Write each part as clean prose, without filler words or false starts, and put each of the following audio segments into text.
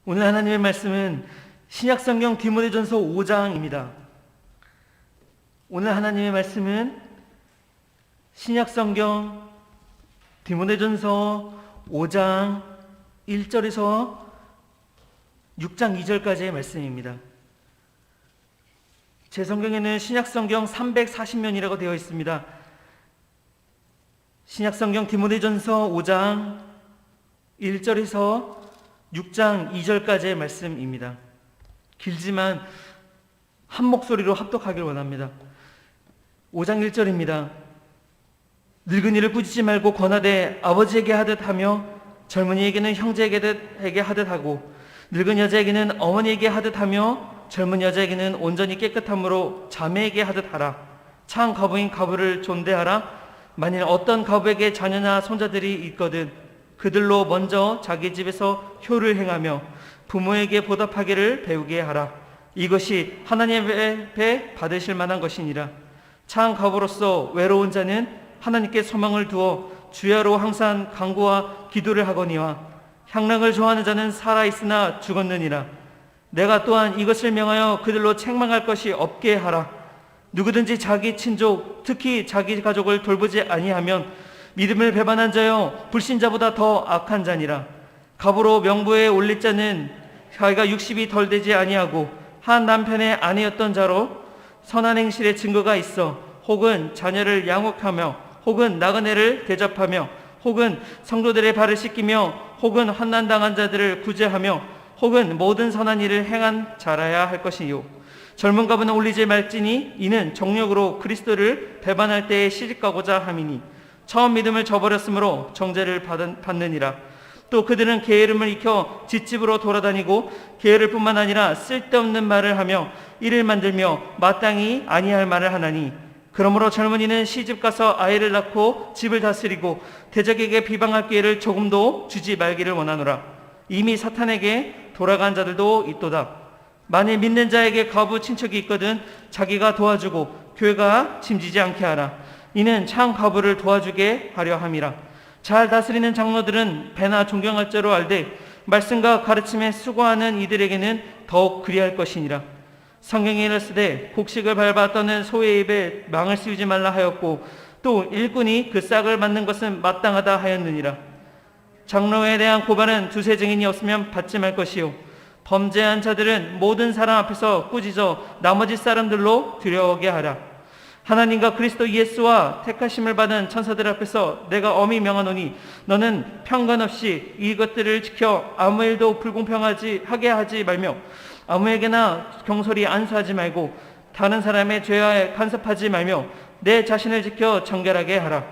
오늘 하나님의 말씀은 신약성경 디모데전서 5장입니다. 오늘 하나님의 말씀은 신약성경 디모데전서 5장 1절에서 6장 2절까지의 말씀입니다. 제 성경에는 신약성경 340면이라고 되어 있습니다. 신약성경 디모데전서 5장 1절에서 6장 2절까지의 말씀입니다. 길지만 한 목소리로 합독하길 원합니다. 5장 1절입니다. 늙은이를 꾸짖지 말고 권하되 아버지에게 하듯 하며 젊은이에게는 형제에게 하듯 하고 늙은 여자에게는 어머니에게 하듯 하며 젊은 여자에게는 온전히 깨끗함으로 자매에게 하듯 하라. 참 과부인 과부를 존대하라. 만일 어떤 과부에게 자녀나 손자들이 있거든 그들로 먼저 자기 집에서 효를 행하며 부모에게 보답하기를 배우게 하라. 이것이 하나님의 앞에 받으실 만한 것이니라. 참 과부로서 외로운 자는 하나님께 소망을 두어 주야로 항상 간구와 기도를 하거니와 향락을 좋아하는 자는 살아있으나 죽었느니라. 내가 또한 이것을 명하여 그들로 책망할 것이 없게 하라. 누구든지 자기 친족 특히 자기 가족을 돌보지 아니하면 믿음을 배반한 자여 불신자보다 더 악한 자니라. 갑으로 명부에 올릴 자는 자기가 60이 덜 되지 아니하고 한 남편의 아내였던 자로 선한 행실의 증거가 있어 혹은 자녀를 양육하며 혹은 나그네를 대접하며 혹은 성도들의 발을 씻기며 혹은 환난당한 자들을 구제하며 혹은 모든 선한 일을 행한 자라야 할 것이요. 젊은 가부는 올리지 말지니 이는 정력으로 그리스도를 배반할 때에 시집가고자 함이니 처음 믿음을 저버렸으므로 정죄를 받느니라. 또 그들은 게으름을 익혀 뒷집으로 돌아다니고 게으를 뿐만 아니라 쓸데없는 말을 하며 이를 만들며 마땅히 아니할 말을 하나니 그러므로 젊은이는 시집가서 아이를 낳고 집을 다스리고 대적에게 비방할 기회를 조금도 주지 말기를 원하노라. 이미 사탄에게 돌아간 자들도 있도다. 만일 믿는 자에게 과부 친척이 있거든 자기가 도와주고 교회가 짐지지 않게 하라. 이는 참 과부를 도와주게 하려 함이라. 잘 다스리는 장로들은 배나 존경할 자로 알되 말씀과 가르침에 수고하는 이들에게는 더욱 그리할 것이니라. 성경에 이르시되 곡식을 밟아 떠는 소의 입에 망을 씌우지 말라 하였고 또 일꾼이 그 싹을 맞는 것은 마땅하다 하였느니라. 장로에 대한 고발은 두세 증인이 없으면 받지 말 것이요 범죄한 자들은 모든 사람 앞에서 꾸짖어 나머지 사람들로 두려워하게 하라. 하나님과 그리스도 예수와 택하심을 받은 천사들 앞에서 내가 엄히 명하노니 너는 편관없이 이것들을 지켜 아무 일도 불공평하게 하지 말며 아무에게나 경솔히 안수하지 말고 다른 사람의 죄에 간섭하지 말며 내 자신을 지켜 정결하게 하라.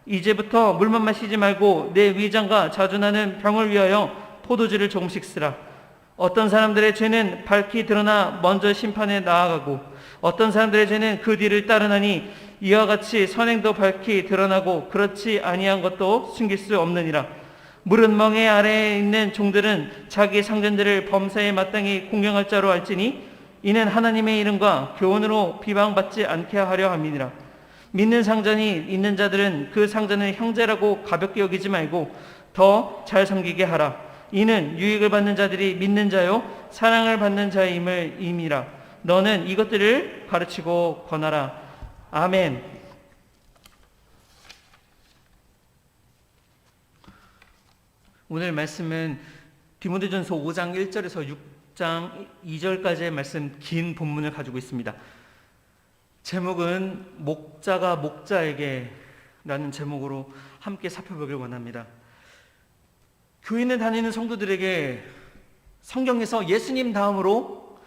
이제부터 물만 마시지 말고 내 위장과 자주 나는 병을 위하여 포도주를 조금씩 쓰라. 어떤 사람들의 죄는 밝히 드러나 먼저 심판에 나아가고 어떤 사람들의 죄는 그 뒤를 따르나니 이와 같이 선행도 밝히 드러나고 그렇지 아니한 것도 숨길 수 없느니라. 물은 멍에 아래에 있는 종들은 자기 상전들을 범사에 마땅히 공경할 자로 알지니 이는 하나님의 이름과 교훈으로 비방받지 않게 하려 함이니라. 믿는 상전이 있는 자들은 그 상전을 형제라고 가볍게 여기지 말고 더 잘 섬기게 하라. 이는 유익을 받는 자들이 믿는 자요 사랑을 받는 자임을 임이라. 너는 이것들을 가르치고 권하라. 아멘. 오늘 말씀은 디모데전서 5장 1절에서 6장 2절까지의 말씀 긴 본문을 가지고 있습니다. 제목은 목자가 목자에게 라는 제목으로 함께 살펴보길 원합니다. 교인에 다니는 성도들에게 성경에서 예수님 다음으로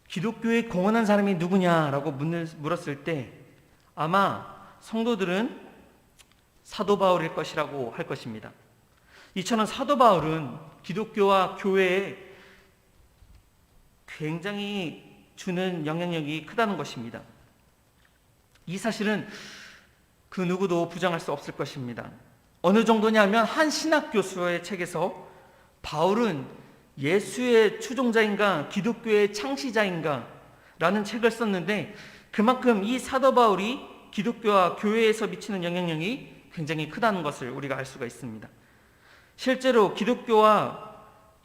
기독교에 공헌한 사람이 누구냐라고 물었을 때 아마 성도들은 사도 바울일 것이라고 할 것입니다. 이처럼 사도 바울은 기독교와 교회에 굉장히 주는 영향력이 크다는 것입니다. 이 사실은 그 누구도 부정할 수 없을 것입니다. 어느 정도냐면 한 신학 교수의 책에서 바울은 예수의 추종자인가 기독교의 창시자인가 라는 책을 썼는데 그만큼 이 사도 바울이 기독교와 교회에서 미치는 영향력이 굉장히 크다는 것을 우리가 알 수가 있습니다. 실제로 기독교와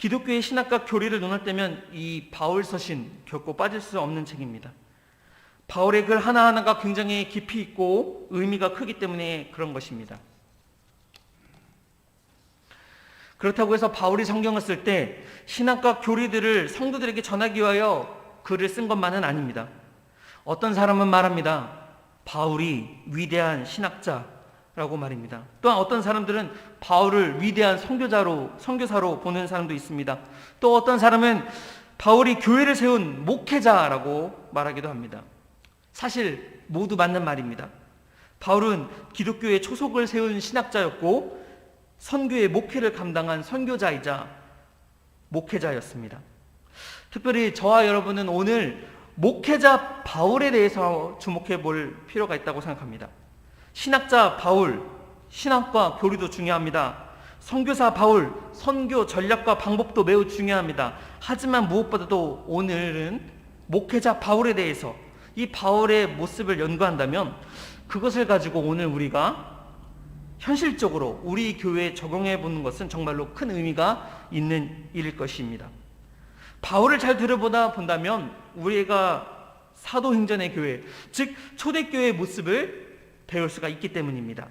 기독교의 신학과 교리를 논할 때면 이 바울 서신 결코 빠질 수 없는 책입니다. 바울의 글 하나하나가 굉장히 깊이 있고 의미가 크기 때문에 그런 것입니다. 그렇다고 해서 바울이 성경을 쓸 때 신학과 교리들을 성도들에게 전하기 위하여 글을 쓴 것만은 아닙니다. 어떤 사람은 말합니다. 바울이 위대한 신학자라고 말입니다. 또한 어떤 사람들은 바울을 위대한 선교사로 보는 사람도 있습니다. 또 어떤 사람은 바울이 교회를 세운 목회자라고 말하기도 합니다. 사실 모두 맞는 말입니다. 바울은 기독교의 초석을 세운 신학자였고 선교의 목회를 감당한 선교자이자 목회자였습니다. 특별히 저와 여러분은 오늘 목회자 바울에 대해서 주목해 볼 필요가 있다고 생각합니다. 신학자 바울, 신학과 교리도 중요합니다. 선교사 바울, 선교 전략과 방법도 매우 중요합니다. 하지만 무엇보다도 오늘은 목회자 바울에 대해서 이 바울의 모습을 연구한다면 그것을 가지고 오늘 우리가 현실적으로 우리 교회에 적용해 보는 것은 정말로 큰 의미가 있는 일일 것입니다. 바울을 잘 들여보다 본다면 우리가 사도행전의 교회, 즉 초대교회의 모습을 배울 수가 있기 때문입니다.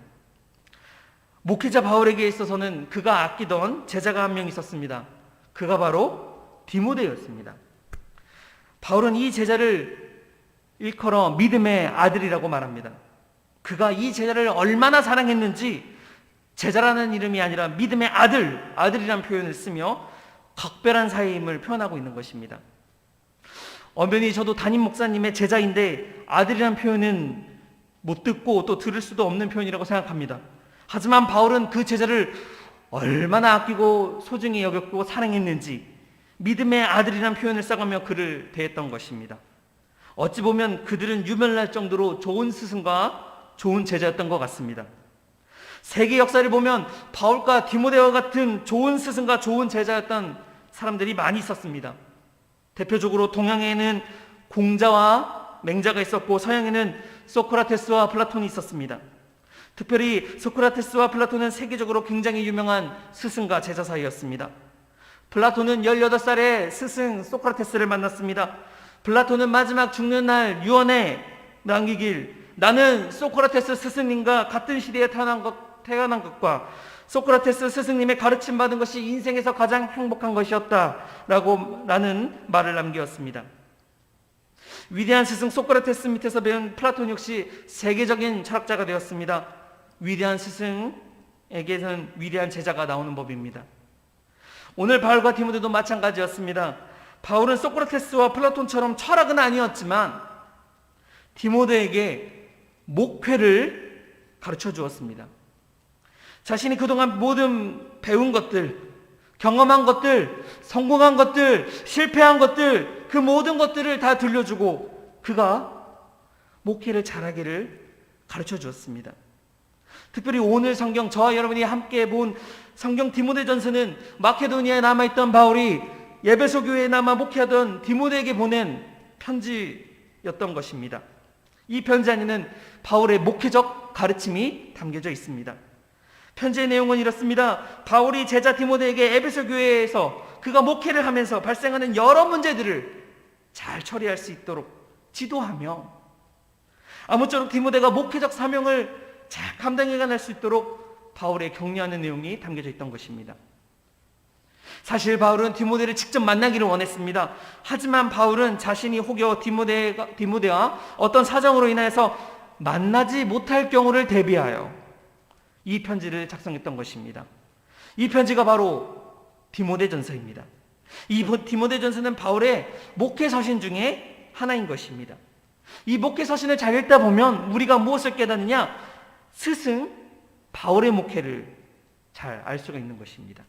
목회자 바울에게 있어서는 그가 아끼던 제자가 한 명 있었습니다. 그가 바로 디모데였습니다. 바울은 이 제자를 일컬어 믿음의 아들이라고 말합니다. 그가 이 제자를 얼마나 사랑했는지 제자라는 이름이 아니라 믿음의 아들이라는 표현을 쓰며 각별한 사이임을 표현하고 있는 것입니다. 엄연히 저도 담임 목사님의 제자인데 아들이라는 표현은 못 듣고 또 들을 수도 없는 표현이라고 생각합니다. 하지만 바울은 그 제자를 얼마나 아끼고 소중히 여겼고 사랑했는지 믿음의 아들이라는 표현을 써가며 그를 대했던 것입니다. 어찌 보면 그들은 유별날 정도로 좋은 스승과 좋은 제자였던 것 같습니다. 세계 역사를 보면 바울과 디모데와 같은 좋은 스승과 좋은 제자였던 사람들이 많이 있었습니다. 대표적으로 동양에는 공자와 맹자가 있었고 서양에는 소크라테스와 플라톤이 있었습니다. 특별히 소크라테스와 플라톤은 세계적으로 굉장히 유명한 스승과 제자 사이였습니다. 플라톤은 18살에 스승 소크라테스를 만났습니다. 플라톤은 마지막 죽는 날 유언에 남기길 나는 소크라테스 스승님과 같은 시대에 태어난 것과 소크라테스 스승님의 가르침 받은 것이 인생에서 가장 행복한 것이었다라는 말을 남겼습니다. 위대한 스승 소크라테스 밑에서 배운 플라톤 역시 세계적인 철학자가 되었습니다. 위대한 스승에게는 위대한 제자가 나오는 법입니다. 오늘 바울과 디모데도 마찬가지였습니다. 바울은 소크라테스와 플라톤처럼 철학은 아니었지만 디모데에게 목회를 가르쳐 주었습니다. 자신이 그동안 모든 배운 것들, 경험한 것들, 성공한 것들, 실패한 것들, 그 모든 것들을 다 들려주고 그가 목회를 잘하기를 가르쳐 주었습니다. 특별히 오늘 성경 저와 여러분이 함께 본 성경 디모데전서는 마케도니아에 남아있던 바울이 에베소 교회에 남아 목회하던 디모데에게 보낸 편지였던 것입니다. 이 편지 안에는 바울의 목회적 가르침이 담겨져 있습니다. 편지의 내용은 이렇습니다. 바울이 제자 디모데에게 에베소 교회에서 그가 목회를 하면서 발생하는 여러 문제들을 잘 처리할 수 있도록 지도하며 아무쪼록 디모데가 목회적 사명을 잘 감당해갈 수 있도록 바울의 격려하는 내용이 담겨져 있던 것입니다. 사실 바울은 디모데를 직접 만나기를 원했습니다. 하지만 바울은 자신이 혹여 디모데와 어떤 사정으로 인해서 만나지 못할 경우를 대비하여 이 편지를 작성했던 것입니다. 이 편지가 바로 디모데전서입니다. 이 디모데전서는 바울의 목회서신 중에 하나인 것입니다. 이 목회서신을 잘 읽다 보면 우리가 무엇을 깨닫느냐? 스승 바울의 목회를 잘 알 수가 있는 것입니다.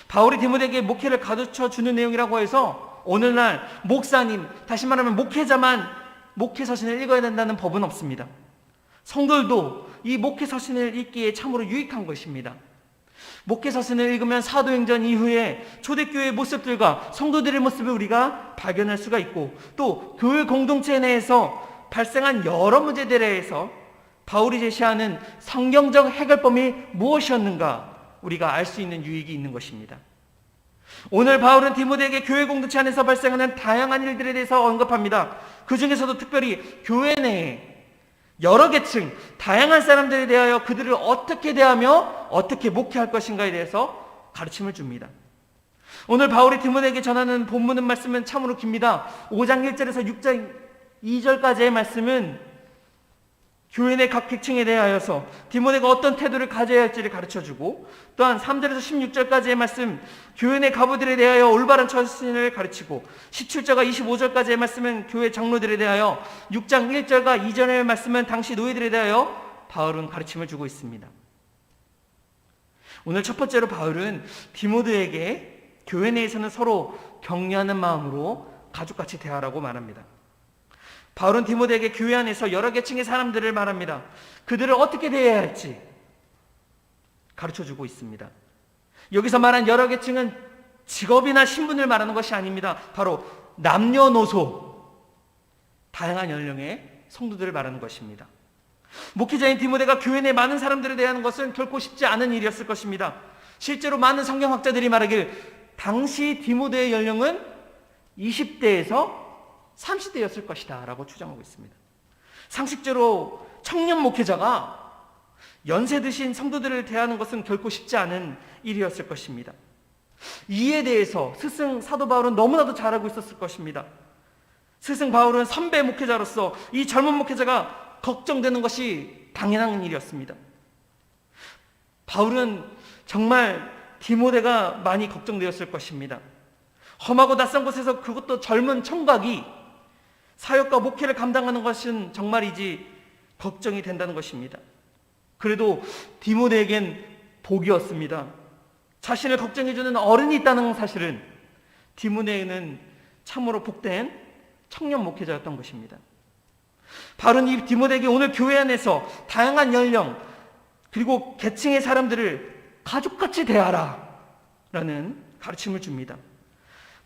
바울이 디모데에게 목회를 가르쳐 주는 내용이라고 해서 오늘날 목사님, 다시 말하면 목회자만 목회서신을 읽어야 된다는 법은 없습니다. 성도들도 이 목회서신을 읽기에 참으로 유익한 것입니다. 목회서신을 읽으면 사도행전 이후에 초대교회의 모습들과 성도들의 모습을 우리가 발견할 수가 있고 또 교회 공동체 내에서 발생한 여러 문제들에 대해서 바울이 제시하는 성경적 해결법이 무엇이었는가 우리가 알 수 있는 유익이 있는 것입니다. 오늘 바울은 디모데에게 교회 공동체 안에서 발생하는 다양한 일들에 대해서 언급합니다. 그 중에서도 특별히 교회 내에 여러 계층, 다양한 사람들에 대하여 그들을 어떻게 대하며 어떻게 목회할 것인가에 대해서 가르침을 줍니다. 오늘 바울이 디모데에게 전하는 본문의 말씀은 참으로 깁니다. 5장 1절에서 6장 2절까지의 말씀은 교회 내 각 계층에 대하여서 디모데가 어떤 태도를 가져야 할지를 가르쳐주고, 또한 3절에서 16절까지의 말씀, 교회 내 가부들에 대하여 올바른 처신을 가르치고, 17절과 25절까지의 말씀은 교회 장로들에 대하여, 6장 1절과 2절의 말씀은 당시 노예들에 대하여 바울은 가르침을 주고 있습니다. 오늘 첫 번째로 바울은 디모데에게 교회 내에서는 서로 격려하는 마음으로 가족같이 대하라고 말합니다. 바울은 디모데에게 교회 안에서 여러 계층의 사람들을 말합니다. 그들을 어떻게 대해야 할지 가르쳐주고 있습니다. 여기서 말한 여러 계층은 직업이나 신분을 말하는 것이 아닙니다. 바로 남녀노소, 다양한 연령의 성도들을 말하는 것입니다. 목회자인 디모데가 교회 내 많은 사람들에 대하는 것은 결코 쉽지 않은 일이었을 것입니다. 실제로 많은 성경학자들이 말하길 당시 디모데의 연령은 20대에서 30대였을 것이다 라고 추정하고 있습니다. 상식적으로 청년 목회자가 연세 드신 성도들을 대하는 것은 결코 쉽지 않은 일이었을 것입니다. 이에 대해서 스승 사도 바울은 너무나도 잘 알고 있었을 것입니다. 스승 바울은 선배 목회자로서 이 젊은 목회자가 걱정되는 것이 당연한 일이었습니다. 바울은 정말 디모데가 많이 걱정되었을 것입니다. 험하고 낯선 곳에서, 그것도 젊은 청각이 사역과 목회를 감당하는 것은 정말이지 걱정이 된다는 것입니다. 그래도 디모데에겐 복이었습니다. 자신을 걱정해주는 어른이 있다는 사실은 디모데에는 참으로 복된 청년 목회자였던 것입니다. 바로 이 디모데에게 오늘 교회 안에서 다양한 연령 그리고 계층의 사람들을 가족같이 대하라 라는 가르침을 줍니다.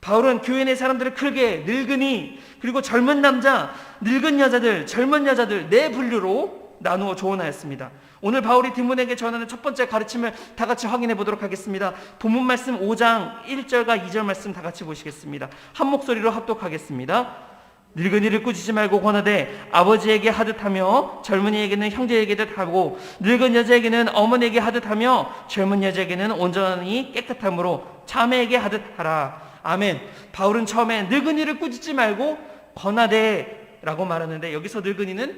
바울은 교회 내 사람들을 크게 늙은이, 그리고 젊은 남자, 늙은 여자들, 젊은 여자들 네 분류로 나누어 조언하였습니다. 오늘 바울이 디모데에게 전하는 첫 번째 가르침을 다 같이 확인해 보도록 하겠습니다. 본문 말씀 5장 1절과 2절 말씀 다 같이 보시겠습니다. 한 목소리로 합독하겠습니다. 늙은이를 꾸짖지 말고 권하되 아버지에게 하듯 하며 젊은이에게는 형제에게도 하고 늙은 여자에게는 어머니에게 하듯 하며 젊은 여자에게는 온전히 깨끗함으로 자매에게 하듯 하라. 아멘. 바울은 처음에 늙은이를 꾸짖지 말고 권하되 라고 말하는데, 여기서 늙은이는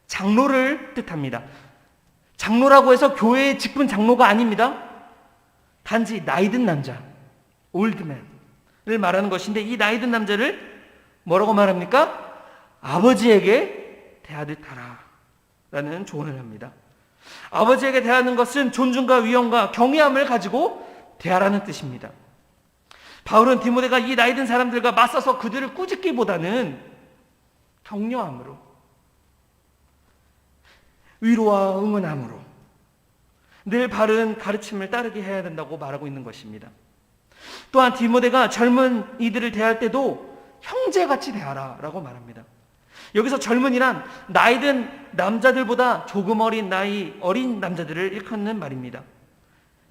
장로를 뜻합니다. 장로라고 해서 교회의 직분 장로가 아닙니다. 단지 나이든 남자, 올드맨을 말하는 것인데, 이 나이든 남자를 뭐라고 말합니까? 아버지에게 대하듯 하라 라는 조언을 합니다. 아버지에게 대하는 것은 존중과 위엄과 경외함을 가지고 대하라는 뜻입니다. 바울은 디모데가 이 나이든 사람들과 맞서서 그들을 꾸짖기보다는 격려함으로, 위로와 응원함으로 늘 바른 가르침을 따르게 해야 된다고 말하고 있는 것입니다. 또한 디모데가 젊은 이들을 대할 때도 형제같이 대하라 라고 말합니다. 여기서 젊은이란 나이든 남자들보다 조금 어린 남자들을 일컫는 말입니다.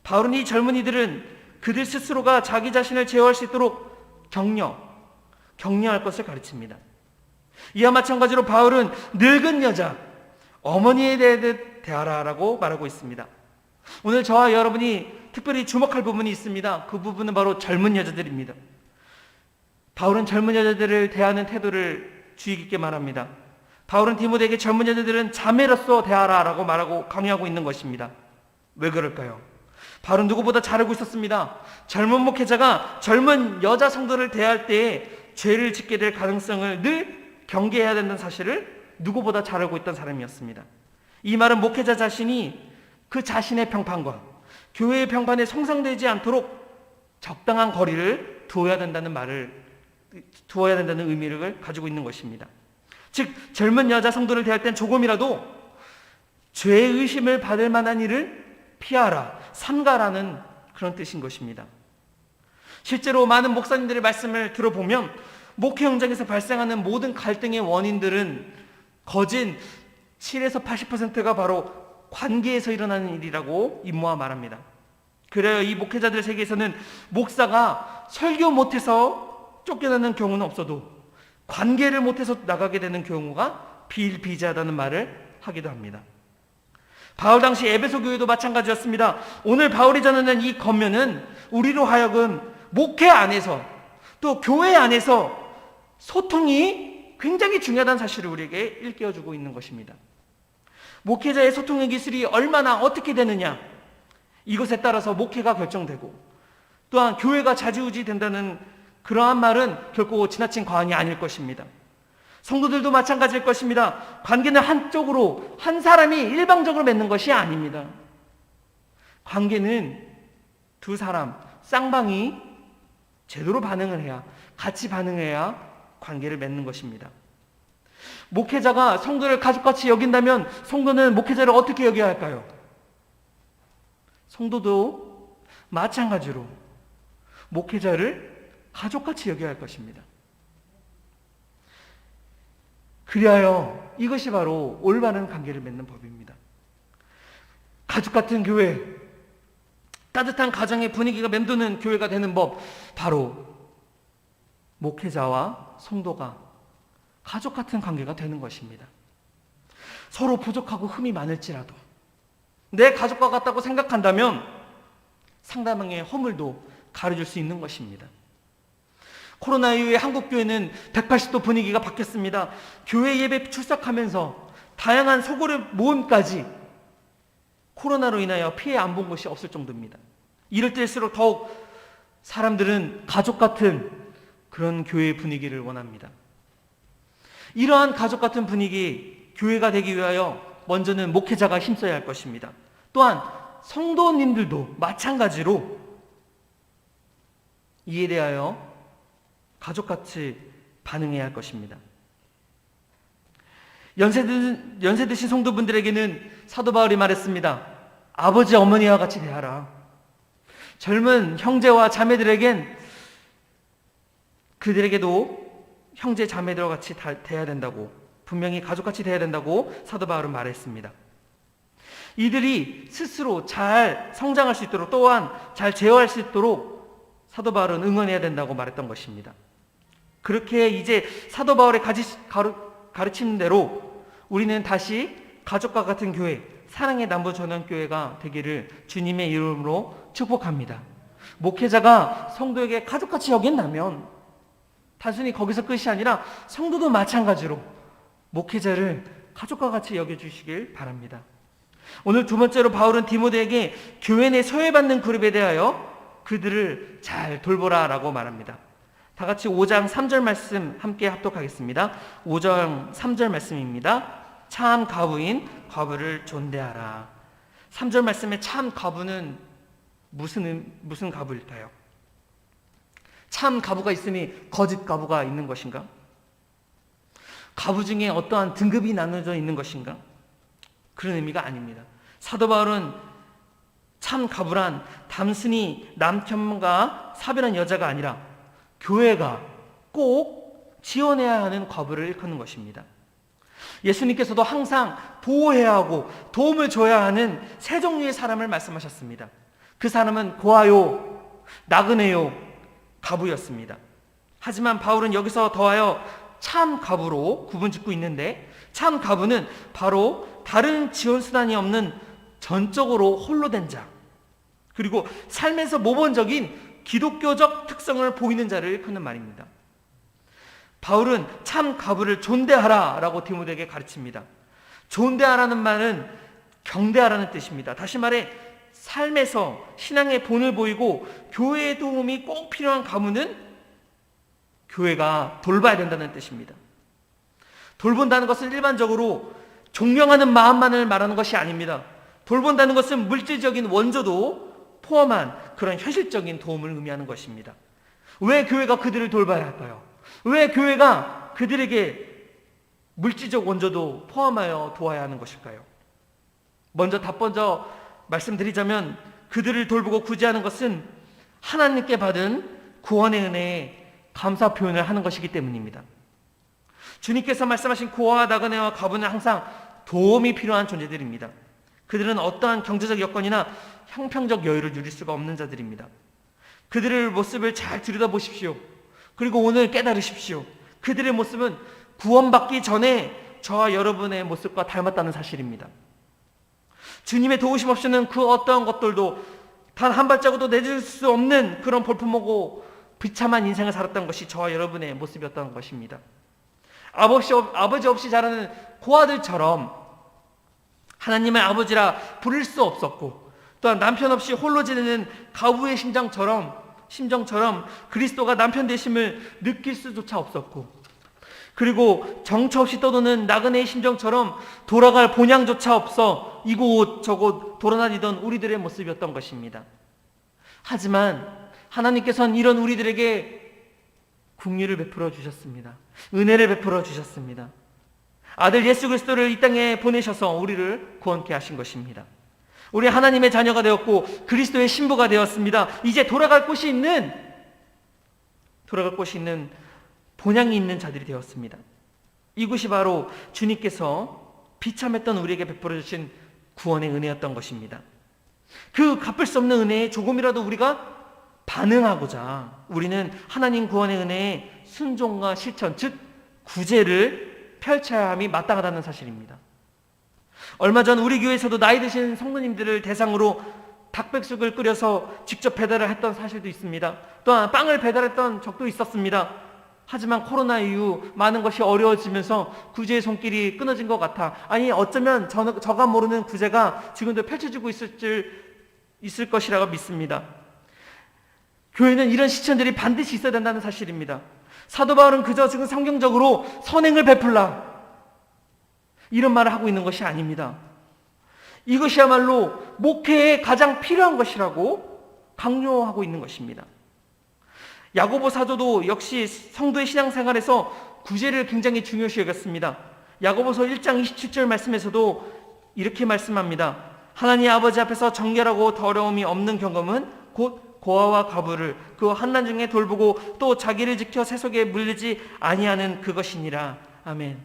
바울은 이 젊은이들은 그들 스스로가 자기 자신을 제어할 수 있도록 격려할 것을 가르칩니다. 이와 마찬가지로 바울은 늙은 여자, 어머니에 대해 대하라라고 말하고 있습니다. 오늘 저와 여러분이 특별히 주목할 부분이 있습니다. 그 부분은 바로 젊은 여자들입니다. 바울은 젊은 여자들을 대하는 태도를 주의 깊게 말합니다. 바울은 디모데에게 젊은 여자들은 자매로서 대하라라고 말하고 강요하고 있는 것입니다. 왜 그럴까요? 바울은 누구보다 잘 알고 있었습니다. 젊은 목회자가 젊은 여자 성도를 대할 때에 죄를 짓게 될 가능성을 늘 경계해야 된다는 사실을 누구보다 잘 알고 있던 사람이었습니다. 이 말은 목회자 자신이 그 자신의 평판과 교회의 평판에 손상되지 않도록 적당한 거리를 두어야 된다는 의미를 가지고 있는 것입니다. 즉 젊은 여자 성도를 대할 땐 조금이라도 죄의심을 받을 만한 일을 피하라, 삼가라는 그런 뜻인 것입니다. 실제로 많은 목사님들의 말씀을 들어보면 목회 현장에서 발생하는 모든 갈등의 원인들은 거진 7에서 80%가 바로 관계에서 일어나는 일이라고 임모아 말합니다. 그래요. 이 목회자들 세계에서는 목사가 설교 못해서 쫓겨나는 경우는 없어도 관계를 못해서 나가게 되는 경우가 비일비재하다는 말을 하기도 합니다. 바울 당시 에베소 교회도 마찬가지였습니다. 오늘 바울이 전하는 이 권면은 우리로 하여금 목회 안에서 또 교회 안에서 소통이 굉장히 중요하다는 사실을 우리에게 일깨워주고 있는 것입니다. 목회자의 소통의 기술이 얼마나 어떻게 되느냐, 이것에 따라서 목회가 결정되고 또한 교회가 좌지우지 된다는 그러한 말은 결코 지나친 과언이 아닐 것입니다. 성도들도 마찬가지일 것입니다. 관계는 한쪽으로 한 사람이 일방적으로 맺는 것이 아닙니다. 관계는 두 사람, 쌍방이 제대로 반응을 해야, 같이 반응해야 관계를 맺는 것입니다. 목회자가 성도를 가족같이 여긴다면 성도는 목회자를 어떻게 여겨야 할까요? 성도도 마찬가지로 목회자를 가족같이 여겨야 할 것입니다. 그리하여 이것이 바로 올바른 관계를 맺는 법입니다. 가족 같은 교회, 따뜻한 가정의 분위기가 맴도는 교회가 되는 법, 바로 목회자와 성도가 가족 같은 관계가 되는 것입니다. 서로 부족하고 흠이 많을지라도 내 가족과 같다고 생각한다면 상대방의 허물도 가려줄 수 있는 것입니다. 코로나 이후에 한국교회는 180도 분위기가 바뀌었습니다. 교회 예배 출석하면서 다양한 소그룹 모임까지 코로나로 인하여 피해 안 본 것이 없을 정도입니다. 이럴 때일수록 더욱 사람들은 가족 같은 그런 교회 분위기를 원합니다. 이러한 가족 같은 분위기, 교회가 되기 위하여 먼저는 목회자가 힘써야 할 것입니다. 또한 성도님들도 마찬가지로 이에 대하여 가족같이 반응해야 할 것입니다. 연세 드신 성도분들에게는 사도 바울이 말했습니다. 아버지 어머니와 같이 대하라. 젊은 형제와 자매들에겐 그들에게도 형제 자매들과 같이 대해야 된다고, 분명히 가족같이 대해야 된다고 사도 바울은 말했습니다. 이들이 스스로 잘 성장할 수 있도록, 또한 잘 제어할 수 있도록 사도 바울은 응원해야 된다고 말했던 것입니다. 그렇게 이제 사도 바울의 가르침대로 우리는 다시 가족과 같은 교회, 사랑의 남부전원교회가 되기를 주님의 이름으로 축복합니다. 목회자가 성도에게 가족같이 여긴다면 단순히 거기서 끝이 아니라 성도도 마찬가지로 목회자를 가족과 같이 여겨주시길 바랍니다. 오늘 두 번째로 바울은 디모데에게 교회 내 소외받는 그룹에 대하여 그들을 잘 돌보라 라고 말합니다. 다 같이 5장 3절 말씀 함께 합독하겠습니다. 5장 3절 말씀입니다. 참 과부인 과부를 존대하라. 3절 말씀에 참 과부는 무슨 과부일까요? 참 과부가 있으니 거짓 과부가 있는 것인가? 과부 중에 어떠한 등급이 나눠져 있는 것인가? 그런 의미가 아닙니다. 사도 바울은 참 과부란 단순히 남편과 사별한 여자가 아니라 교회가 꼭 지원해야 하는 과부를 일컫는 것입니다. 예수님께서도 항상 보호해야 하고 도움을 줘야 하는 세 종류의 사람을 말씀하셨습니다. 그 사람은 고아요, 나그네요, 과부였습니다. 하지만 바울은 여기서 더하여 참 과부로 구분짓고 있는데, 참 과부는 바로 다른 지원수단이 없는 전적으로 홀로 된 자, 그리고 삶에서 모범적인 기독교적 특성을 보이는 자를 일컫는 말입니다. 바울은 참 과부를 존대하라 라고 디모데에게 가르칩니다. 존대하라는 말은 경대하라는 뜻입니다. 다시 말해 삶에서 신앙의 본을 보이고 교회의 도움이 꼭 필요한 가문은 교회가 돌봐야 된다는 뜻입니다. 돌본다는 것은 일반적으로 존경하는 마음만을 말하는 것이 아닙니다. 돌본다는 것은 물질적인 원조도 포함한 그런 현실적인 도움을 의미하는 것입니다. 왜 교회가 그들을 돌봐야 할까요? 왜 교회가 그들에게 물질적 원조도 포함하여 도와야 하는 것일까요? 먼저 말씀드리자면 그들을 돌보고 구제하는 것은 하나님께 받은 구원의 은혜에 감사 표현을 하는 것이기 때문입니다. 주님께서 말씀하신 고아와 나그네와 과부는 항상 도움이 필요한 존재들입니다. 그들은 어떠한 경제적 여건이나 형평적 여유를 누릴 수가 없는 자들입니다. 그들의 모습을 잘 들여다보십시오. 그리고 오늘 깨달으십시오. 그들의 모습은 구원받기 전에 저와 여러분의 모습과 닮았다는 사실입니다. 주님의 도우심 없이는 그 어떠한 것들도 단 한 발자국도 내줄 수 없는 그런 볼품하고 비참한 인생을 살았던 것이 저와 여러분의 모습이었던 것입니다. 아버지 없이 자라는 고아들처럼 하나님의 아버지라 부를 수 없었고, 또한 남편 없이 홀로 지내는 가부의 심정처럼 그리스도가 남편 되심을 느낄 수조차 없었고, 그리고 정처 없이 떠도는 나그네의 심정처럼 돌아갈 본향조차 없어 이곳 저곳 돌아다니던 우리들의 모습이었던 것입니다. 하지만 하나님께서는 이런 우리들에게 긍휼을 베풀어 주셨습니다. 은혜를 베풀어 주셨습니다. 아들 예수 그리스도를 이 땅에 보내셔서 우리를 구원케 하신 것입니다. 우리 하나님의 자녀가 되었고 그리스도의 신부가 되었습니다. 이제 돌아갈 곳이 있는 본향이 있는 자들이 되었습니다. 이곳이 바로 주님께서 비참했던 우리에게 베풀어 주신 구원의 은혜였던 것입니다. 그 갚을 수 없는 은혜에 조금이라도 우리가 반응하고자 우리는 하나님 구원의 은혜에 순종과 실천, 즉 구제를 펼쳐야 함이 마땅하다는 사실입니다. 얼마 전 우리 교회에서도 나이 드신 성도님들을 대상으로 닭백숙을 끓여서 직접 배달을 했던 사실도 있습니다. 또한 빵을 배달했던 적도 있었습니다. 하지만 코로나 이후 많은 것이 어려워지면서 구제의 손길이 끊어진 것 같아, 아니 어쩌면 저가 모르는 구제가 지금도 펼쳐지고 있을 것이라고 믿습니다. 교회는 이런 실천들이 반드시 있어야 된다는 사실입니다. 사도 바울은 그저 지금 성경적으로 선행을 베풀라 이런 말을 하고 있는 것이 아닙니다. 이것이야말로 목회에 가장 필요한 것이라고 강조하고 있는 것입니다. 야고보 사도도 역시 성도의 신앙생활에서 구제를 굉장히 중요시 여겼습니다. 야고보서 1장 27절 말씀에서도 이렇게 말씀합니다. 하나님 아버지 앞에서 정결하고 더러움이 없는 경험은 곧 고아와 과부를 그 환난 중에 돌보고 또 자기를 지켜 세속에 물리지 아니하는 그것이니라. 아멘.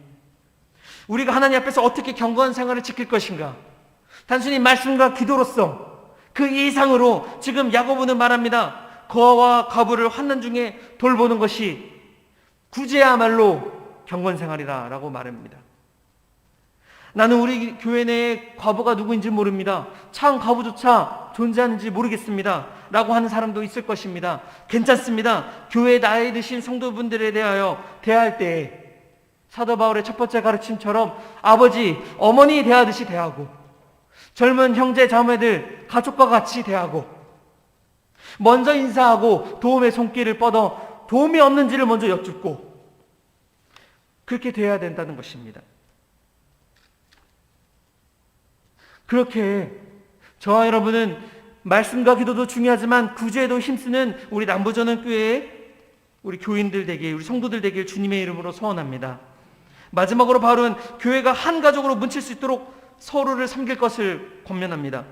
우리가 하나님 앞에서 어떻게 경건한 생활을 지킬 것인가? 단순히 말씀과 기도로서 그 이상으로 지금 야고보는 말합니다. 고아와 과부를 환난 중에 돌보는 것이 구제야말로 경건생활이다 라고 말합니다. 나는 우리 교회 내에 과부가 누구인지 모릅니다. 참 과부조차 존재하는지 모르겠습니다 라고 하는 사람도 있을 것입니다. 괜찮습니다. 교회에 나이 드신 성도분들에 대하여 대할 때 사도 바울의 첫 번째 가르침처럼 아버지, 어머니 대하듯이 대하고, 젊은 형제 자매들 가족과 같이 대하고, 먼저 인사하고 도움의 손길을 뻗어 도움이 없는지를 먼저 여쭙고, 그렇게 돼야 된다는 것입니다. 그렇게 저와 여러분은 말씀과 기도도 중요하지만 구제에도 힘쓰는 우리 남부전원교회의 우리 교인들 되길, 우리 성도들 되길 주님의 이름으로 소원합니다. 마지막으로 바울은 교회가 한 가족으로 뭉칠 수 있도록 서로를 섬길 것을 권면합니다.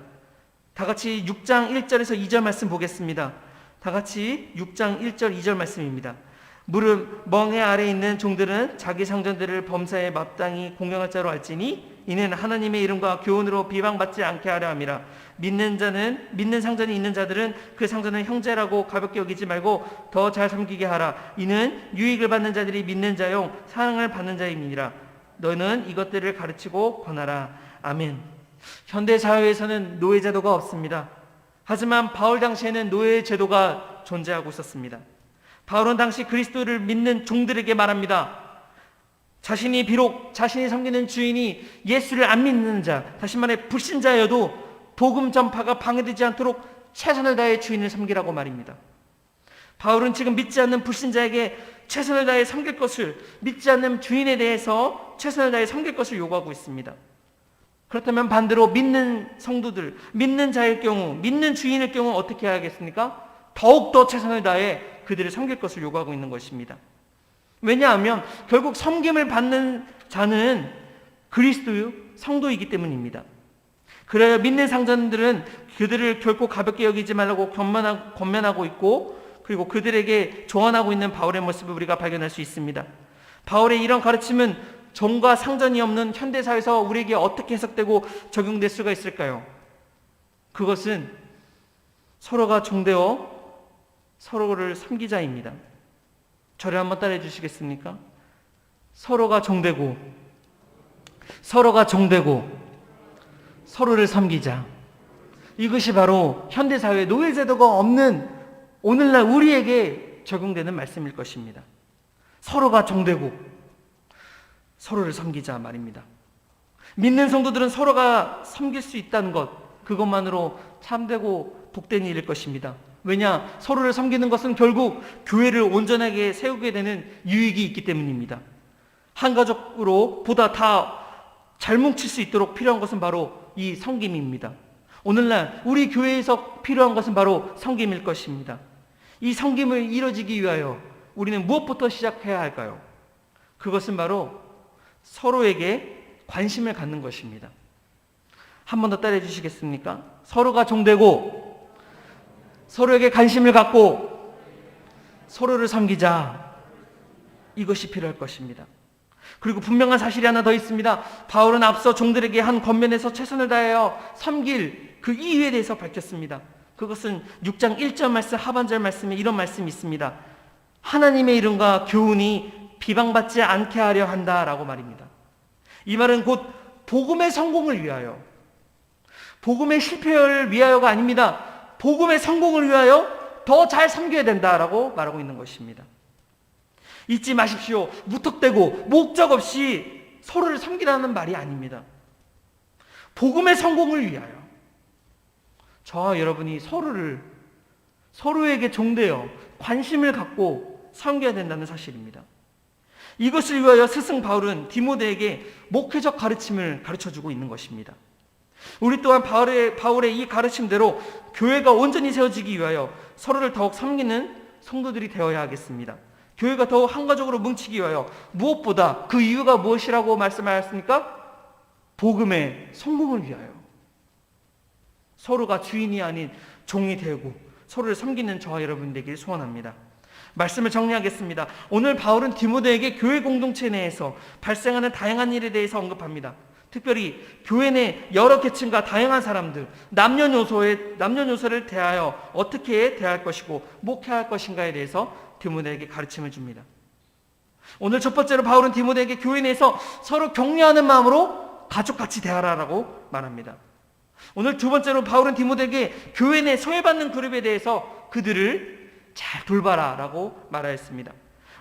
다 같이 6장 1절에서 2절 말씀 보겠습니다. 다 같이 6장 1절 2절 말씀입니다. 무릇 멍에 아래 있는 종들은 자기 상전들을 범사에 마땅히 공경할 자로 알지니 이는 하나님의 이름과 교훈으로 비방받지 않게 하려 함이라. 믿는 상전이 있는 자들은 그 상전을 형제라고 가볍게 여기지 말고 더 잘 섬기게 하라. 이는 유익을 받는 자들이 믿는 자용 사랑을 받는 자임이니라. 너는 이것들을 가르치고 권하라. 아멘. 현대 사회에서는 노예 제도가 없습니다. 하지만 바울 당시에는 노예 제도가 존재하고 있었습니다. 바울은 당시 그리스도를 믿는 종들에게 말합니다. 자신이 비록 자신이 섬기는 주인이 예수를 안 믿는 자, 다시 말해 불신자여도 복음 전파가 방해되지 않도록 최선을 다해 주인을 섬기라고 말입니다. 바울은 지금 믿지 않는 불신자에게 최선을 다해 섬길 것을, 믿지 않는 주인에 대해서 최선을 다해 섬길 것을 요구하고 있습니다. 그렇다면 반대로 믿는 성도들, 믿는 자일 경우, 믿는 주인일 경우 어떻게 해야겠습니까? 더욱더 최선을 다해 그들을 섬길 것을 요구하고 있는 것입니다. 왜냐하면 결국 섬김을 받는 자는 그리스도의 성도이기 때문입니다. 그래야 믿는 상전들은 그들을 결코 가볍게 여기지 말라고 권면하고 있고, 그리고 그들에게 조언하고 있는 바울의 모습을 우리가 발견할 수 있습니다. 바울의 이런 가르침은 종과 상전이 없는 현대사회에서 우리에게 어떻게 해석되고 적용될 수가 있을까요? 그것은 서로가 종되어 서로를 섬기자입니다. 저를 한번 따라해 주시겠습니까? 서로가 종되고 서로를 섬기자. 이것이 바로 현대사회에 노예제도가 없는 오늘날 우리에게 적용되는 말씀일 것입니다. 서로가 종되고 서로를 섬기자 말입니다. 믿는 성도들은 서로가 섬길 수 있다는 것, 그것만으로 참되고 복된 일일 것입니다. 왜냐? 서로를 섬기는 것은 결국 교회를 온전하게 세우게 되는 유익이 있기 때문입니다. 한 가족으로 보다 다 잘 뭉칠 수 있도록 필요한 것은 바로 이 섬김입니다. 오늘날 우리 교회에서 필요한 것은 바로 섬김일 것입니다. 이 섬김을 이루어지기 위하여 우리는 무엇부터 시작해야 할까요? 그것은 바로 서로에게 관심을 갖는 것입니다. 한 번 더 따라해 주시겠습니까? 서로가 종되고 서로에게 관심을 갖고 서로를 섬기자. 이것이 필요할 것입니다. 그리고 분명한 사실이 하나 더 있습니다. 바울은 앞서 종들에게 한 권면에서 최선을 다하여 섬길 그 이유에 대해서 밝혔습니다. 그것은 6장 1절 말씀 하반절 말씀에 이런 말씀이 있습니다. 하나님의 이름과 교훈이 비방받지 않게 하려 한다라고 말입니다. 이 말은 곧 복음의 성공을 위하여, 복음의 실패를 위하여가 아닙니다. 복음의 성공을 위하여 더 잘 섬겨야 된다라고 말하고 있는 것입니다. 잊지 마십시오. 무턱대고 목적 없이 서로를 섬기라는 말이 아닙니다. 복음의 성공을 위하여 저와 여러분이 서로에게 종되어 관심을 갖고 섬겨야 된다는 사실입니다. 이것을 위하여 스승 바울은 디모데에게 목회적 가르침을 가르쳐주고 있는 것입니다. 우리 또한 바울의 이 가르침대로 교회가 온전히 세워지기 위하여 서로를 더욱 섬기는 성도들이 되어야 하겠습니다. 교회가 더욱 한 가족으로 뭉치기 위하여 무엇보다 그 이유가 무엇이라고 말씀하였습니까? 복음의 성공을 위하여 서로가 주인이 아닌 종이 되고 서로를 섬기는 저와 여러분 되기를 소원합니다. 말씀을 정리하겠습니다. 오늘 바울은 디모데에게 교회 공동체 내에서 발생하는 다양한 일에 대해서 언급합니다. 특별히 교회 내 여러 계층과 다양한 사람들, 남녀노소를 대하여 어떻게 대할 것이고 목회할 것인가에 대해서 디모데에게 가르침을 줍니다. 오늘 첫 번째로 바울은 디모데에게 교회 내에서 서로 격려하는 마음으로 가족같이 대하라라고 말합니다. 오늘 두 번째로 바울은 디모데에게 교회 내 소외받는 그룹에 대해서 그들을 잘 돌봐라라고 말하였습니다.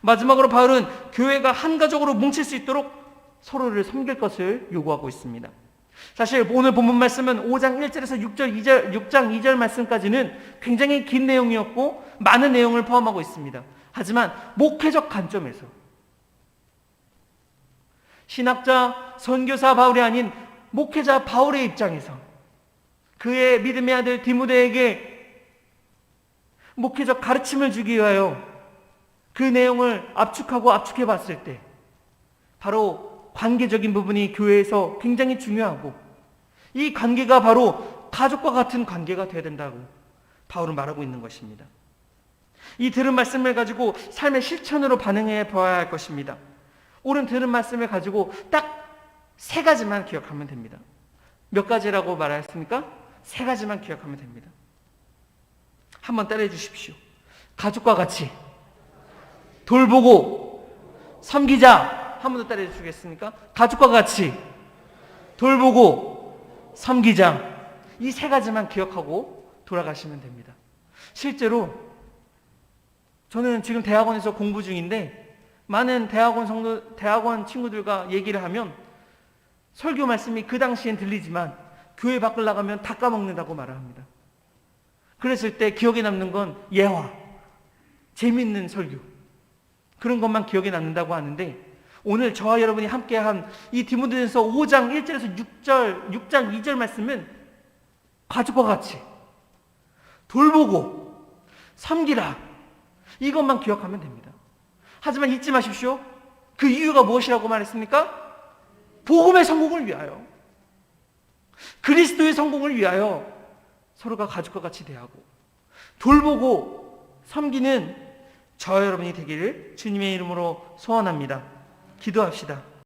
마지막으로 바울은 교회가 한 가족으로 뭉칠 수 있도록 서로를 섬길 것을 요구하고 있습니다. 사실 오늘 본문 말씀은 5장 1절에서 6장 2절 말씀까지는 굉장히 긴 내용이었고 많은 내용을 포함하고 있습니다. 하지만 목회적 관점에서 신학자, 선교사 바울이 아닌 목회자 바울의 입장에서 그의 믿음의 아들 디모데에게 목회적 가르침을 주기 위하여 그 내용을 압축해 봤을 때 바로 관계적인 부분이 교회에서 굉장히 중요하고 이 관계가 바로 가족과 같은 관계가 되어야 된다고 바울은 말하고 있는 것입니다. 이 들은 말씀을 가지고 삶의 실천으로 반응해 보아야 할 것입니다. 오늘 들은 말씀을 가지고 딱 3가지만 기억하면 됩니다. 몇 가지라고 말하였습니까? 3가지만 기억하면 됩니다. 한번 따라해 주십시오. 가족과 같이 돌보고 섬기자. 한 번 더 따라해 주시겠습니까? 가족과 같이 돌보고 섬기자. 이 3가지만 기억하고 돌아가시면 됩니다. 실제로 저는 지금 대학원에서 공부 중인데 많은 대학원 친구들과 얘기를 하면 설교 말씀이 그 당시엔 들리지만 교회 밖을 나가면 다 까먹는다고 말을 합니다. 그랬을 때 기억에 남는 건 예화, 재밌는 설교, 그런 것만 기억에 남는다고 하는데 오늘 저와 여러분이 함께한 이 디모데전서 5장 1절에서 6장 2절 말씀은 가족과 같이 돌보고 섬기라, 이것만 기억하면 됩니다. 하지만 잊지 마십시오. 그 이유가 무엇이라고 말했습니까? 복음의 성공을 위하여, 그리스도의 성공을 위하여 서로가 가족과 같이 대하고 돌보고 섬기는 저와 여러분이 되기를 주님의 이름으로 소원합니다. 기도합시다.